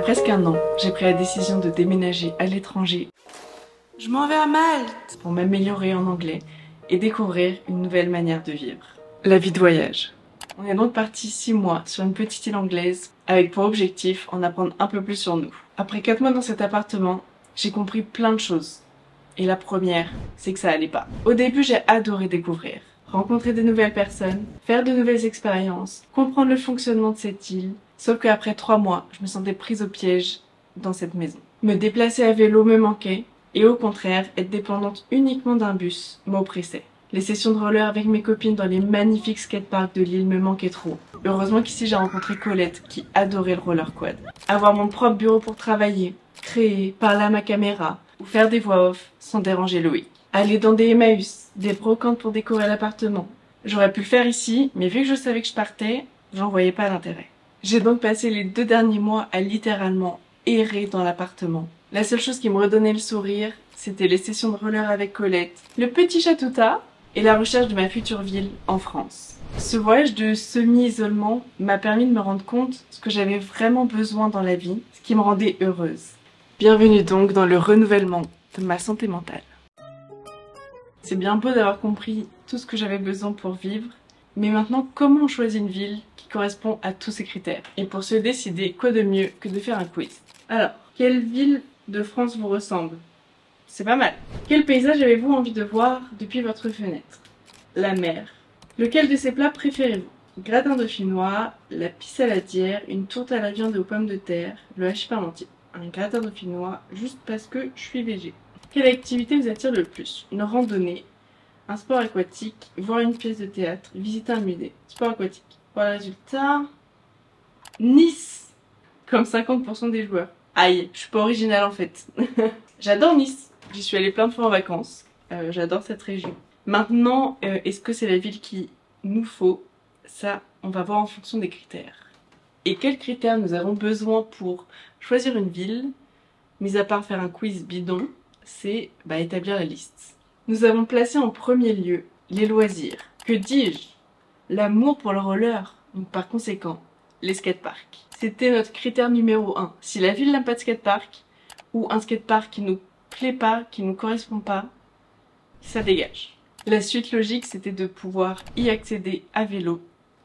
presque un an, j'ai pris la décision de déménager à l'étranger. Je m'en vais à Malte pour m'améliorer en anglais et découvrir une nouvelle manière de vivre. La vie de voyage. On est donc parti 6 mois sur une petite île anglaise avec pour objectif en apprendre un peu plus sur nous. Après 4 mois dans cet appartement, j'ai compris plein de choses. Et la première, c'est que ça allait pas. Au début, j'ai adoré découvrir, rencontrer de nouvelles personnes, faire de nouvelles expériences, comprendre le fonctionnement de cette île. Sauf qu'après 3 mois, je me sentais prise au piège dans cette maison. Me déplacer à vélo me manquait, et au contraire, être dépendante uniquement d'un bus m'oppressait. Les sessions de roller avec mes copines dans les magnifiques skateparks de l'île me manquaient trop. Heureusement qu'ici j'ai rencontré Colette qui adorait le roller quad. Avoir mon propre bureau pour travailler, créer, parler à ma caméra ou faire des voix off sans déranger Loïc. Aller dans des Emmaüs, des brocantes pour décorer l'appartement. J'aurais pu le faire ici, mais vu que je savais que je partais, j'en voyais pas l'intérêt. J'ai donc passé les 2 derniers mois à littéralement errer dans l'appartement. La seule chose qui me redonnait le sourire, c'était les sessions de roller avec Colette, le petit chatouta et la recherche de ma future ville en France. Ce voyage de semi-isolement m'a permis de me rendre compte de ce que j'avais vraiment besoin dans la vie, ce qui me rendait heureuse. Bienvenue donc dans le renouvellement de ma santé mentale. C'est bien beau d'avoir compris tout ce que j'avais besoin pour vivre, mais maintenant comment on choisit une ville qui correspond à tous ces critères? Et pour se décider, quoi de mieux que de faire un quiz? Alors, quelle ville de France vous ressemble? C'est pas mal. Quel paysage avez-vous envie de voir depuis votre fenêtre? La mer. Lequel de ces plats préférez-vous? Gratin dauphinois, la pisse saladière, une tourte à la viande et aux pommes de terre, le hachis parmentier. Un gratin dauphinois juste parce que je suis végé. Quelle activité vous attire le plus? Une randonnée, un sport aquatique, voir une pièce de théâtre, visiter un musée. Sport aquatique. Pour le résultat, Nice, comme 50% des joueurs. Aïe, je suis pas originale en fait. J'adore Nice, j'y suis allée plein de fois en vacances. J'adore cette région. Maintenant, est-ce que c'est la ville qu'il nous faut? Ça, on va voir en fonction des critères. Et quels critères nous avons besoin pour choisir une ville? Mis à part faire un quiz bidon, c'est établir la liste. Nous avons placé en premier lieu les loisirs. Que dis-je? L'amour pour le roller, donc par conséquent, les skateparks. C'était notre critère numéro 1. Si la ville n'a pas de skatepark, ou un skatepark qui nous plaît pas, qui nous correspond pas, ça dégage. La suite logique, c'était de pouvoir y accéder à vélo.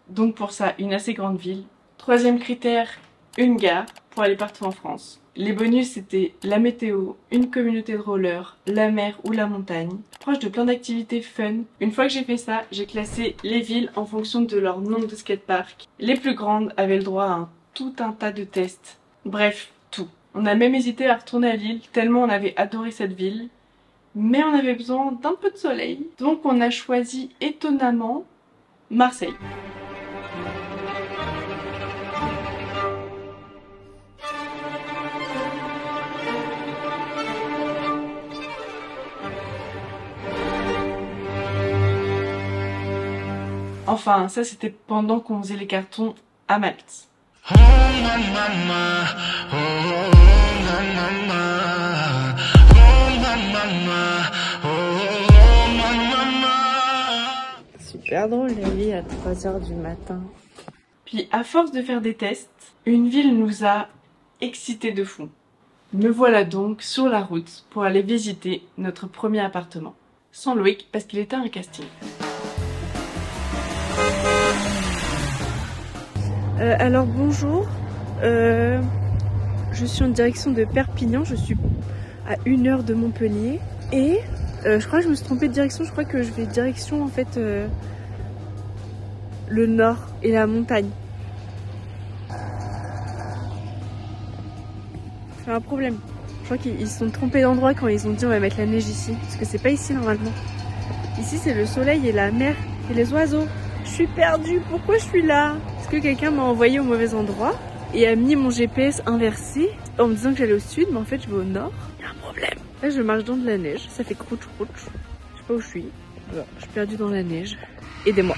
Donc pour ça, une assez grande ville. Troisième critère, une gare pour aller partout en France. Les bonus, c'était la météo, une communauté de rollers, la mer ou la montagne, proche de plein d'activités fun. Une fois que j'ai fait ça, j'ai classé les villes en fonction de leur nombre de skateparks. Les plus grandes avaient le droit à tout un tas de tests. Bref, tout. On a même hésité à retourner à Lille, tellement on avait adoré cette ville. Mais on avait besoin d'un peu de soleil. Donc on a choisi étonnamment Marseille. Enfin, ça c'était pendant qu'on faisait les cartons à Malte. Super drôle la vie à 3h du matin. Puis à force de faire des tests, une ville nous a excités de fou. Me voilà donc sur la route pour aller visiter notre premier appartement. Sans Loïc parce qu'il était à un casting. Alors bonjour, je suis en direction de Perpignan, je suis à 1h de Montpellier et je crois que je me suis trompée de direction, je crois que je vais direction en fait le nord et la montagne. J'ai un problème, je crois qu'ils se sont trompés d'endroit quand ils ont dit on va mettre la neige ici, parce que c'est pas ici normalement. Ici c'est le soleil et la mer et les oiseaux. Je suis perdue, pourquoi je suis là? Est-ce que quelqu'un m'a envoyé au mauvais endroit et a mis mon GPS inversé en me disant que j'allais au sud, mais en fait je vais au nord? Il y a un problème. Là je marche dans de la neige, ça fait crouch crouch. Je sais pas où je suis. Voilà, je suis perdue dans la neige. Aidez-moi.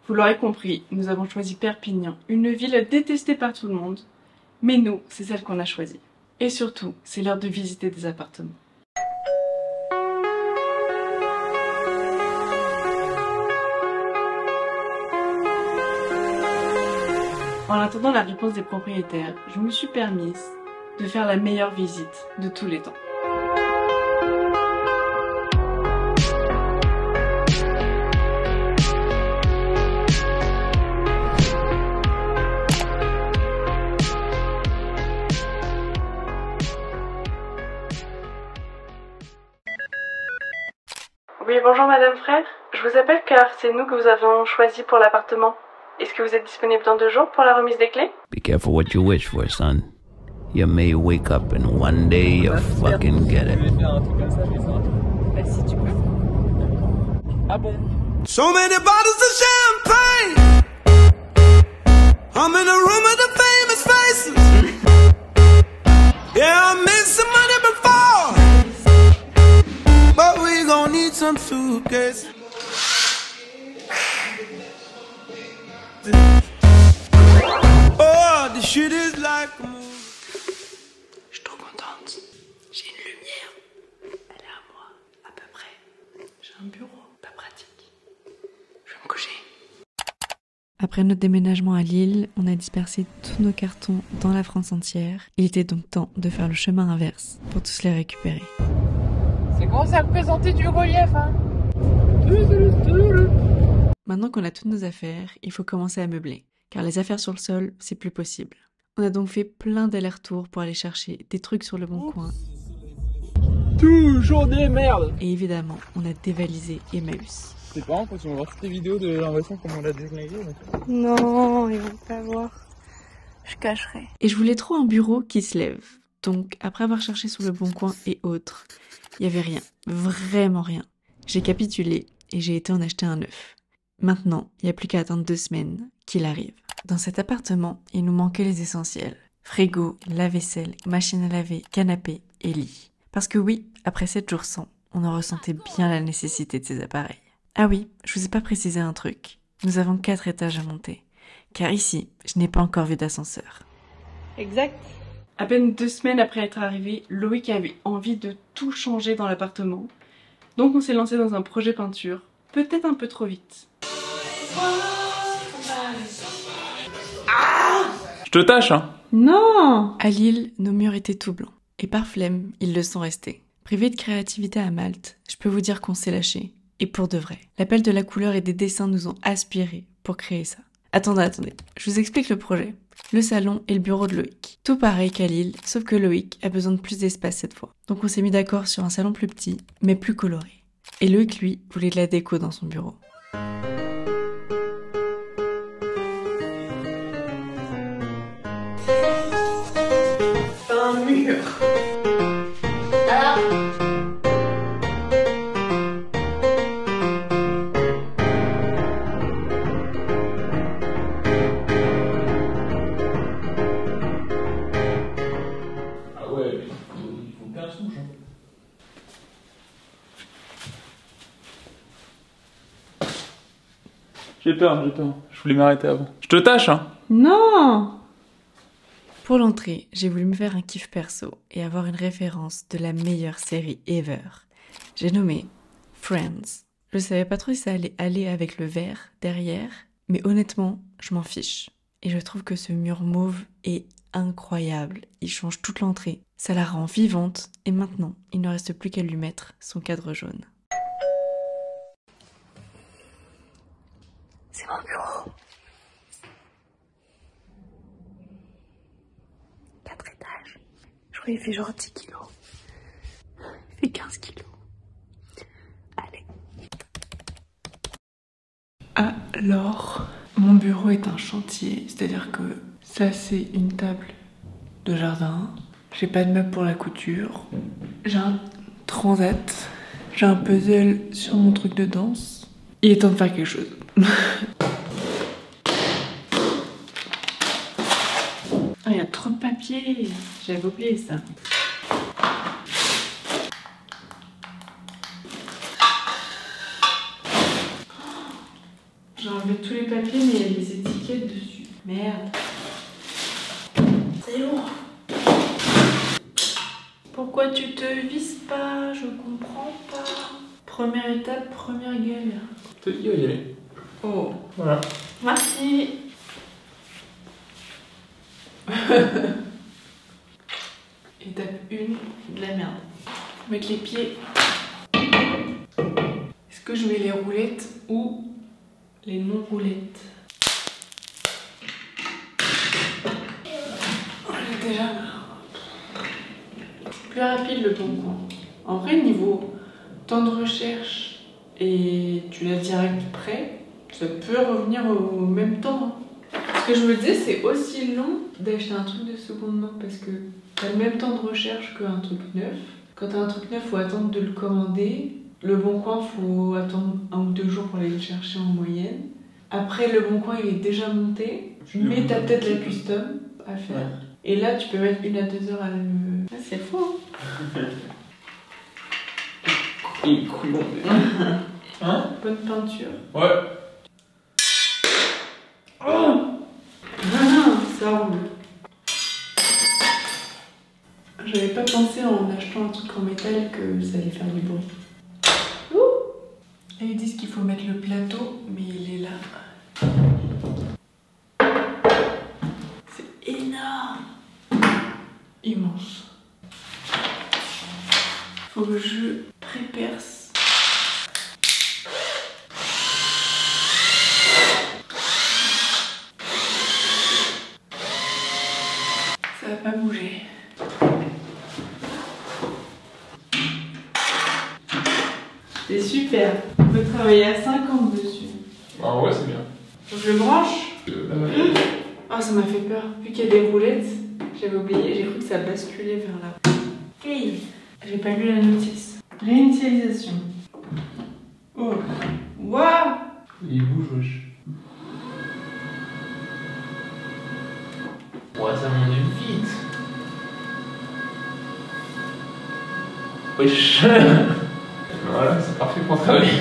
Vous l'aurez compris, nous avons choisi Perpignan, une ville détestée par tout le monde. Mais nous, c'est celle qu'on a choisie. Et surtout, c'est l'heure de visiter des appartements. En attendant la réponse des propriétaires, je me suis permise de faire la meilleure visite de tous les temps. Oui, bonjour Madame Frère. Je vous appelle car c'est nous que vous avons choisi pour l'appartement. Est-ce que vous êtes disponible dans 2 jours pour la remise des clés? Be careful what you wish for, son. You may wake up and one day you'll fucking get it. Bah si tu peux. Ah bon? So many bottles of champagne. I'm in a room with the famous faces. Yeah, I made some money before, but we gon' need some suitcase. Oh, this shit is like a movie. Je suis trop contente. J'ai une lumière. Elle est à moi, à peu près. J'ai un bureau, pas pratique. Je vais me coucher. Après notre déménagement à Lille, on a dispersé tous nos cartons dans la France entière. Il était donc temps de faire le chemin inverse pour tous les récupérer. Ça commence à représenter du relief, hein. Maintenant qu'on a toutes nos affaires, il faut commencer à meubler. Car les affaires sur le sol, c'est plus possible. On a donc fait plein d'allers-retours pour aller chercher des trucs sur le bon coin. Toujours des merdes. Et évidemment, on a dévalisé Emmaüs. Tes parents, quand ils vont voir toutes les vidéos de l'invasion comme on l'a déglingué. Non, ils vont pas voir. Je cacherai. Et je voulais trop un bureau qui se lève. Donc, après avoir cherché sur le bon coin et autres, il y avait rien. Vraiment rien. J'ai capitulé et j'ai été en acheter un neuf. Maintenant, il n'y a plus qu'à attendre 2 semaines qu'il arrive. Dans cet appartement, il nous manquait les essentiels. Frigo, lave-vaisselle, machine à laver, canapé et lit. Parce que oui, après 7 jours sans, on en ressentait bien la nécessité de ces appareils. Ah oui, je vous ai pas précisé un truc. Nous avons 4 étages à monter. Car ici, je n'ai pas encore vu d'ascenseur. Exact. À peine 2 semaines après être arrivé, Loïc avait envie de tout changer dans l'appartement. Donc on s'est lancé dans un projet peinture, peut-être un peu trop vite. Je te tâche, hein. Non! À Lille, nos murs étaient tout blancs. Et par flemme, ils le sont restés. Privés de créativité à Malte, je peux vous dire qu'on s'est lâché. Et pour de vrai. L'appel de la couleur et des dessins nous ont aspirés pour créer ça. Attendez. Je vous explique le projet. Le salon et le bureau de Loïc. Tout pareil qu'à Lille, sauf que Loïc a besoin de plus d'espace cette fois. Donc on s'est mis d'accord sur un salon plus petit, mais plus coloré. Et Loïc, lui, voulait de la déco dans son bureau. Un mur. Ah ouais, il faut 15 touches, hein. J'ai peur. Je voulais m'arrêter avant. Je te tâche, hein. Non! Pour l'entrée, j'ai voulu me faire un kiff perso et avoir une référence de la meilleure série ever. J'ai nommé Friends. Je savais pas trop si ça allait aller avec le vert derrière, mais honnêtement, je m'en fiche. Et je trouve que ce mur mauve est incroyable. Il change toute l'entrée. Ça la rend vivante et maintenant, il ne reste plus qu'à lui mettre son cadre jaune. C'est mon bureau. 4 étages. Je crois qu'il fait genre 10 kilos. Il fait 15 kilos. Allez. Alors, mon bureau est un chantier. C'est-à-dire que ça, c'est une table de jardin. J'ai pas de meubles pour la couture. J'ai un transat. J'ai un puzzle sur mon truc de danse. Il est temps de faire quelque chose. Il y a trop de papier. J'avais oublié ça. J'ai enlevé tous les papiers, mais il y a des étiquettes dessus. Merde. C'est lourd. Pourquoi tu te vises pas? Je comprends pas. Première étape, première galère. Il va y aller. Oh. Voilà. Merci. Étape 1, de la merde. Mettre les pieds. Est-ce que je mets les roulettes ou les non-roulettes? J'ai déjà marre. Plus rapide le bon coin. En vrai, niveau temps de recherche et tu l'as direct prêt, ça peut revenir au même temps. Ce que je me disais, c'est aussi long d'acheter un truc de seconde main parce que t'as le même temps de recherche qu'un truc neuf. Quand t'as un truc neuf, faut attendre de le commander. Le Bon Coin, faut attendre 1 ou 2 jours pour aller le chercher en moyenne. Après, le Bon Coin, il est déjà monté, mais t'as peut-être la custom à faire. Ouais. Et là, tu peux mettre 1 à 2 heures à le... Ah, c'est fou, hein. Il est couillon. Hein? Bonne peinture. Ouais. Oh ah, ça roule. J'avais pas pensé en achetant un truc en métal que ça allait faire du bruit. Ouh. Là, ils disent qu'il faut mettre le plateau, mais il est là. C'est énorme. Immense. Faut que je préperce. Ça va pas bouger. C'est super. On peut travailler à 50 dessus. Ah ouais, c'est bien. Donc je le branche. Ah, ça m'a fait peur. Vu qu'il y a des roulettes, j'avais oublié, j'ai cru que ça basculait vers là. Hey, j'ai pas lu la notice. Réinitialisation. Oh. Waouh. Il bouge, wesh. Ouais, ça monte vite. Wesh. Voilà, c'est parfait pour travailler.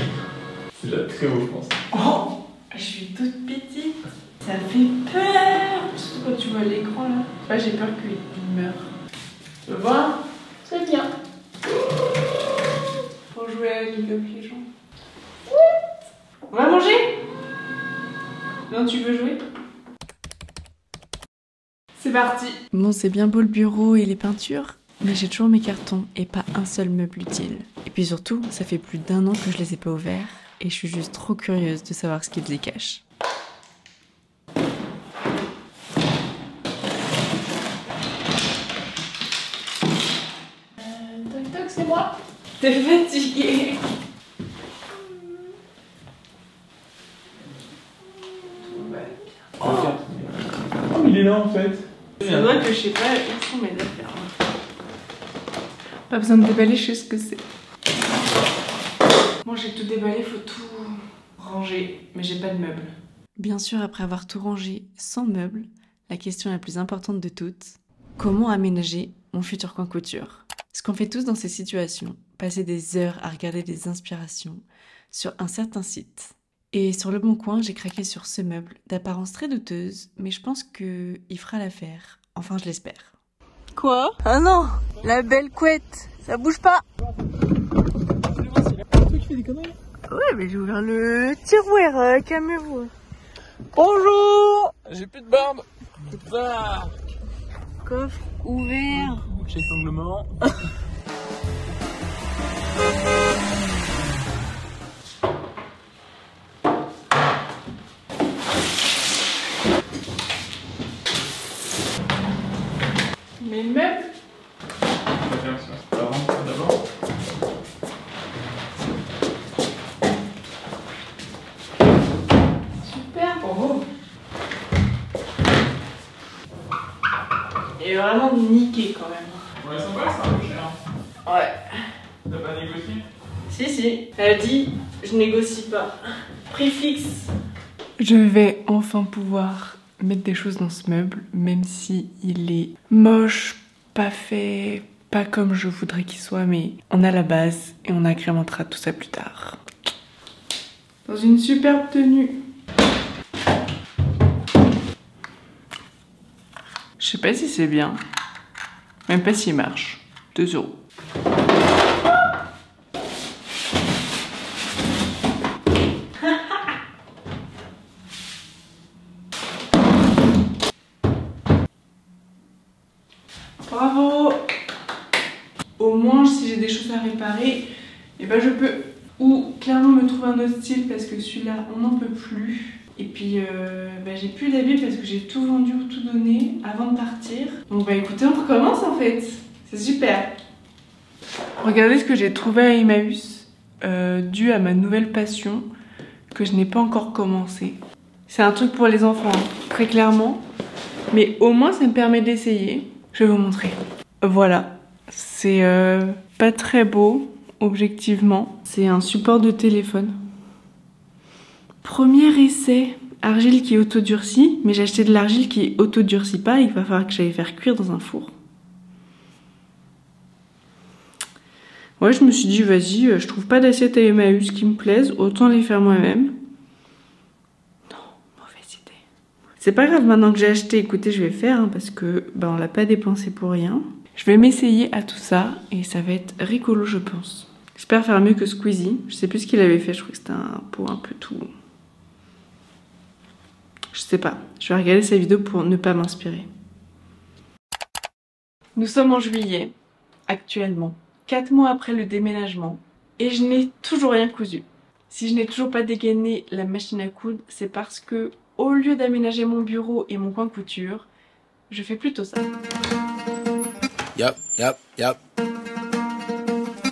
C'est déjà très beau, je pense. Oh, je suis toute petite. Ça fait peur. Surtout quand tu vois l'écran là. Ouais, j'ai peur qu'il meure. Tu veux voir? C'est bien. Faut jouer à League of Legends. On va manger? Non, tu veux jouer? C'est parti. Bon, c'est bien beau le bureau et les peintures, mais j'ai toujours mes cartons et pas un seul meuble utile. Et puis surtout, ça fait plus d'1 an que je les ai pas ouverts et je suis juste trop curieuse de savoir ce qu'ils y cachent. Toc toc, c'est moi. T'es fatiguée. Oh, il est là en fait. Ça doit que je sais pas où sont mes affaires. Pas besoin de déballer, je sais ce que c'est. Moi j'ai tout déballé, faut tout ranger, mais j'ai pas de meubles. Bien sûr, après avoir tout rangé sans meubles, la question la plus importante de toutes, comment aménager mon futur coin couture? Ce qu'on fait tous dans ces situations, passer des heures à regarder des inspirations sur un certain site. Et sur Le Bon Coin, j'ai craqué sur ce meuble d'apparence très douteuse, mais je pense qu'il fera l'affaire. Enfin, je l'espère. Quoi? Ah non, la belle couette, ça bouge pas. Ouais, mais j'ai ouvert le tiroir, calmez-vous. Bonjour. J'ai plus de barbe. Coffre ouvert. Chez Sanglement. Mais le meuble? D'abord. Super. Oh. Il est vraiment niqué quand même. Ouais, sympa, c'est un peu cher. Ouais. T'as pas négocié? Si. Elle a dit, je négocie pas. Prix fixe. Je vais enfin pouvoir mettre des choses dans ce meuble, même si il est moche, pas fait, pas comme je voudrais qu'il soit, mais on a la base et on agrémentera tout ça plus tard. Dans une superbe tenue. Je sais pas si c'est bien, même pas s'il marche. 2 €. Bravo. Au moins, si j'ai des choses à réparer, et ben je peux. Ou clairement me trouver un autre style parce que celui-là, on n'en peut plus. Et puis, j'ai plus d'habits parce que j'ai tout vendu ou tout donné avant de partir. Donc bah écoutez, on recommence en fait. C'est super. Regardez ce que j'ai trouvé à Emmaüs, dû à ma nouvelle passion que je n'ai pas encore commencé. C'est un truc pour les enfants, hein, très clairement. Mais au moins, ça me permet d'essayer. Je vais vous montrer. Voilà. C'est pas très beau, objectivement. C'est un support de téléphone. Premier essai, argile qui auto-durcit. Mais j'ai acheté de l'argile qui auto-durcit pas. Il va falloir que j'aille faire cuire dans un four. Ouais, je me suis dit, vas-y, je trouve pas d'assiettes à Emmaüs qui me plaisent. Autant les faire moi-même. Non, mauvaise idée. C'est pas grave, maintenant que j'ai acheté, écoutez, je vais faire. Hein, parce que on l'a pas dépensé pour rien. Je vais m'essayer à tout ça et ça va être rigolo, je pense. J'espère faire mieux que Squeezie. Je sais plus ce qu'il avait fait, je crois que c'était un pot un peu tout... Je sais pas. Je vais regarder sa vidéo pour ne pas m'inspirer. Nous sommes en juillet, actuellement. 4 mois après le déménagement. Et je n'ai toujours rien cousu. Si je n'ai toujours pas dégainé la machine à coudre, c'est parce que, au lieu d'aménager mon bureau et mon coin couture, je fais plutôt ça. Yep.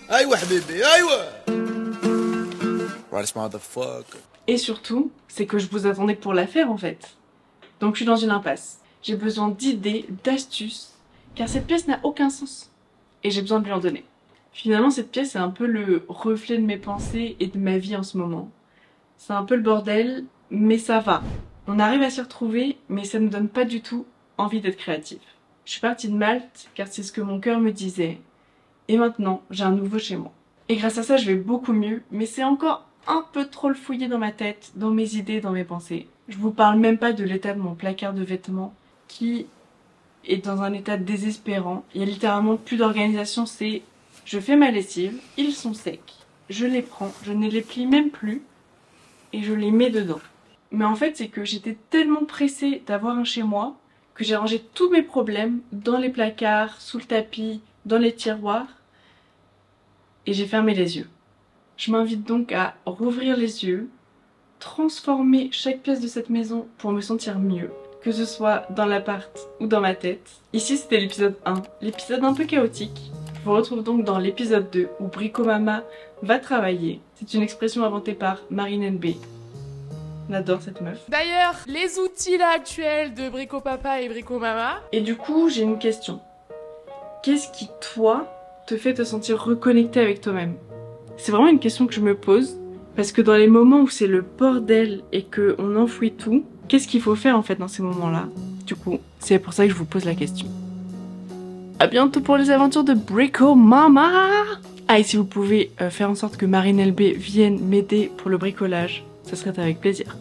Aïwa, bébé, aïwa. Right, motherfucker. Et surtout, c'est que je vous attendais pour la faire en fait. Donc je suis dans une impasse. J'ai besoin d'idées, d'astuces, car cette pièce n'a aucun sens. Et j'ai besoin de lui en donner. Finalement, cette pièce est un peu le reflet de mes pensées et de ma vie en ce moment. C'est un peu le bordel, mais ça va. On arrive à s'y retrouver, mais ça ne me donne pas du tout envie d'être créative. Je suis partie de Malte, car c'est ce que mon cœur me disait. Et maintenant, j'ai un nouveau chez moi. Et grâce à ça, je vais beaucoup mieux, mais c'est encore un peu trop le fouiller dans ma tête, dans mes idées, dans mes pensées. Je vous parle même pas de l'état de mon placard de vêtements, qui est dans un état désespérant. Il y a littéralement plus d'organisation, c'est... Je fais ma lessive, ils sont secs, je les prends, je ne les plie même plus, et je les mets dedans. Mais en fait, c'est que j'étais tellement pressée d'avoir un chez moi, que j'ai rangé tous mes problèmes dans les placards, sous le tapis, dans les tiroirs, et j'ai fermé les yeux. Je m'invite donc à rouvrir les yeux, transformer chaque pièce de cette maison pour me sentir mieux, que ce soit dans l'appart ou dans ma tête. Ici, c'était l'épisode 1, l'épisode un peu chaotique. Je vous retrouve donc dans l'épisode 2 où Brico Mama va travailler. C'est une expression inventée par Marine NB. On adore cette meuf. D'ailleurs, les outils là actuels de Brico Papa et Brico Mama. Et du coup, j'ai une question. Qu'est-ce qui, toi, te fait te sentir reconnecté avec toi-même? C'est vraiment une question que je me pose. Parce que dans les moments où c'est le bordel et qu'on enfouit tout, qu'est-ce qu'il faut faire en fait dans ces moments-là? Du coup, c'est pour ça que je vous pose la question. A bientôt pour les aventures de Brico Mama! Ah, et si vous pouvez faire en sorte que Marine LB vienne m'aider pour le bricolage, ça serait avec plaisir.